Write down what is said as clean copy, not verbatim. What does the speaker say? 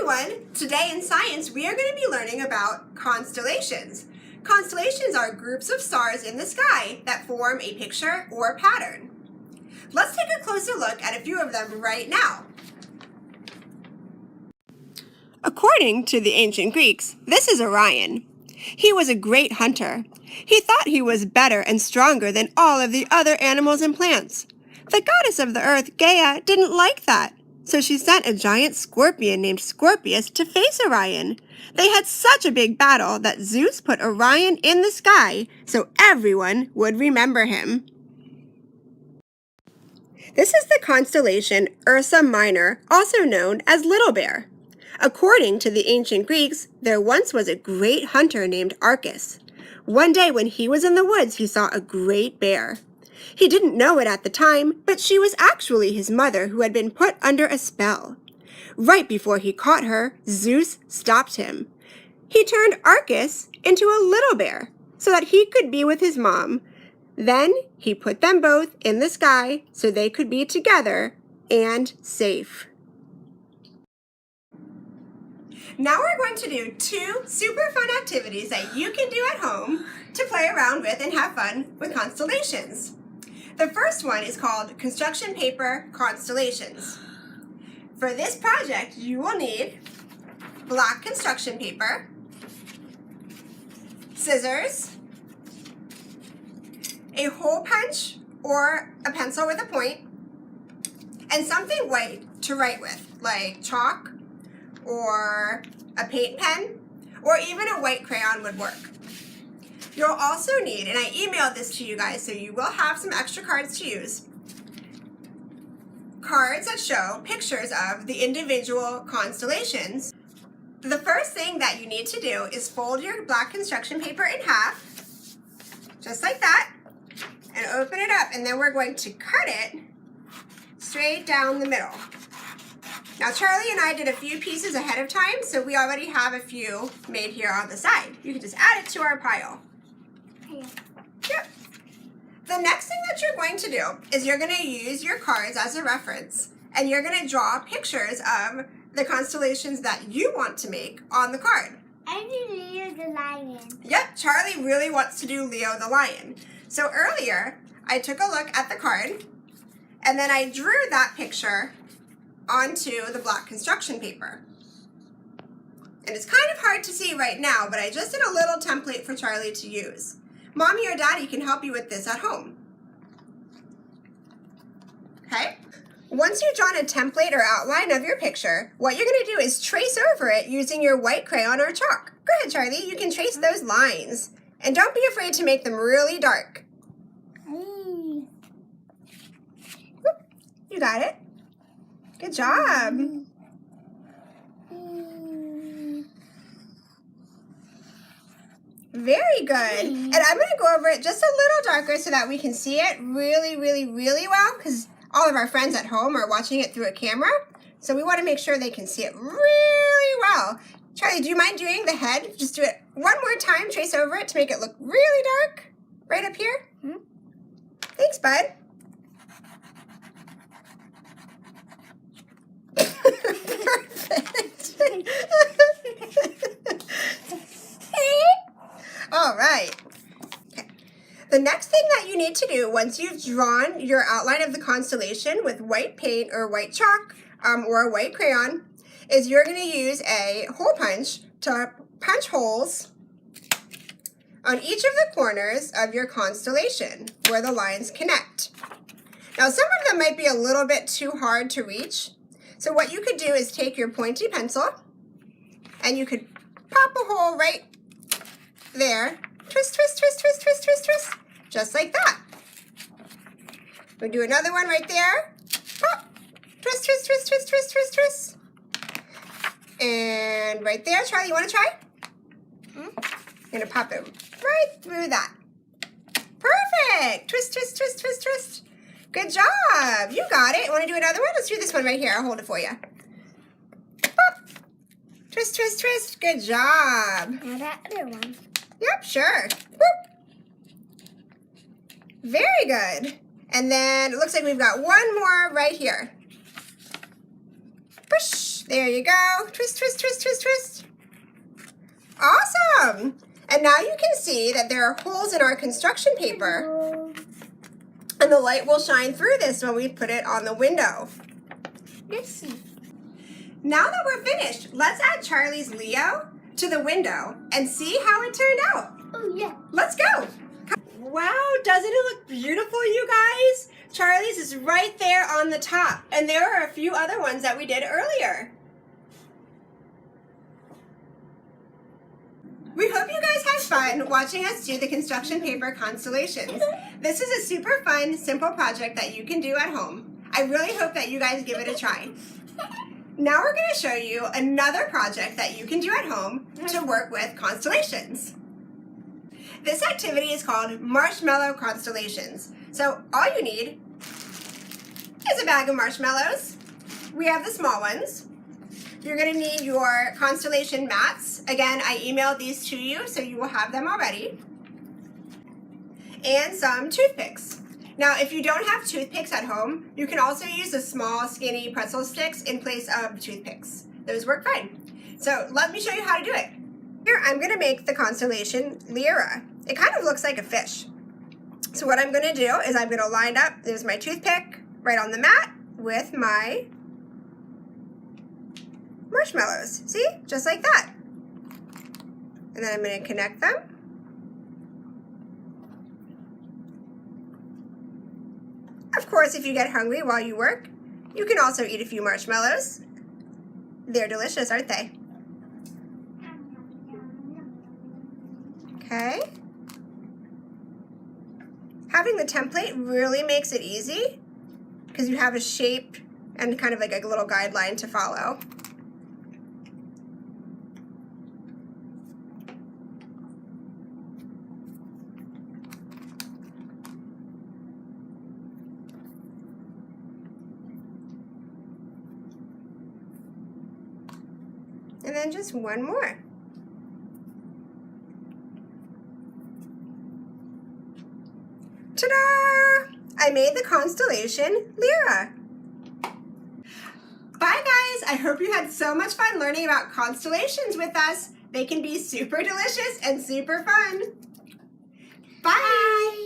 everyone! Today in science we are going to be learning about constellations. Constellations are groups of stars in the sky that form a picture or pattern. Let's take a closer look at a few of them right now. According to the ancient Greeks, this is Orion. He was a great hunter. He thought he was better and stronger than all of the other animals and plants. The goddess of the earth, Gaia, didn't like that. So she sent a giant scorpion named Scorpius to face Orion. They had such a big battle that Zeus put Orion in the sky so everyone would remember him. This is the constellation Ursa Minor, also known as Little Bear. According to the ancient Greeks, there once was a great hunter named Arcas. One day when he was in the woods, he saw a great bear. He didn't know it at the time, but she was actually his mother who had been put under a spell. Right before he caught her, Zeus stopped him. He turned Arcas into a little bear so that he could be with his mom. Then he put them both in the sky so they could be together and safe. Now we're going to do two super fun activities that you can do at home to play around with and have fun with constellations. The first one is called Construction Paper Constellations. For this project, you will need black construction paper, scissors, a hole punch or a pencil with a point, and something white to write with, like chalk or a paint pen, or even a white crayon would work. You'll also need, and I emailed this to you guys, so you will have some extra cards to use, cards that show pictures of the individual constellations. The first thing that you need to do is fold your black construction paper in half, just like that, and open it up, and then we're going to cut it straight down the middle. Now Charlie and I did a few pieces ahead of time, so we already have a few made here on the side. You can just add it to our pile. Yep. The next thing that you're going to do is you're going to use your cards as a reference, and you're going to draw pictures of the constellations that you want to make on the card. I do Leo the lion. Yep, Charlie really wants to do Leo the lion. So earlier, I took a look at the card, and then I drew that picture onto the black construction paper. And it's kind of hard to see right now, but I just did a little template for Charlie to use. Mommy or Daddy can help you with this at home. Okay? Once you've drawn a template or outline of your picture, what you're going to do is trace over it using your white crayon or chalk. Go ahead, Charlie. You can trace those lines. And don't be afraid to make them really dark. Whoop. You got it. Good job. Very good. And I'm going to go over it just a little darker so that we can see it really, really, really well, because all of our friends at home are watching it through a camera. So we want to make sure they can see it really well. Charlie, do you mind doing the head? Just do it one more time. Trace over it to make it look really dark. Right up here. Thanks, bud. Perfect. All right. Okay. The next thing that you need to do once you've drawn your outline of the constellation with white paint or white chalk or a white crayon is you're going to use a hole punch to punch holes on each of the corners of your constellation where the lines connect. Now some of them might be a little bit too hard to reach. So what you could do is take your pointy pencil and you could pop a hole right there. Twist, twist, twist, twist, twist, twist, twist. Just like that. We'll do another one right there. Pop. Twist, twist, twist, twist, twist, twist, twist. And right there. Charlie, you want to try? I'm going to pop it right through that. Perfect. Twist, twist, twist, twist, twist. Good job. You got it. Want to do another one? Let's do this one right here. I'll hold it for you. Pop. Twist, twist, twist. Good job. Now that other one. Yep, sure. Whoop. Very good. And then it looks like we've got one more right here. Push. There you go. Twist, twist, twist, twist, twist. Awesome. And now you can see that there are holes in our construction paper. And the light will shine through this when we put it on the window. Let's see. Now that we're finished, let's add Charlie's Leo to the window and see how it turned out. Oh, yeah. Let's go. Wow, doesn't it look beautiful, you guys? Charlie's is right there on the top, and there are a few other ones that we did earlier. We hope you guys had fun watching us do the construction paper constellations. This is a super fun, simple project that you can do at home. I really hope that you guys give it a try. Now we're going to show you another project that you can do at home to work with constellations. This activity is called Marshmallow Constellations. So all you need is a bag of marshmallows. We have the small ones. You're going to need your constellation mats. Again, I emailed these to you, so you will have them already. And some toothpicks. Now, if you don't have toothpicks at home, you can also use the small, skinny pretzel sticks in place of toothpicks. Those work fine. So let me show you how to do it. Here, I'm going to make the constellation Lyra. It kind of looks like a fish. So what I'm going to do is I'm going to line up, there's my toothpick right on the mat with my marshmallows. See? Just like that. And then I'm going to connect them. Of course, if you get hungry while you work, you can also eat a few marshmallows. They're delicious, aren't they? Okay. Having the template really makes it easy because you have a shape and kind of like a little guideline to follow. And then just one more. Ta-da! I made the constellation Lyra. Bye guys! I hope you had so much fun learning about constellations with us. They can be super delicious and super fun. Bye!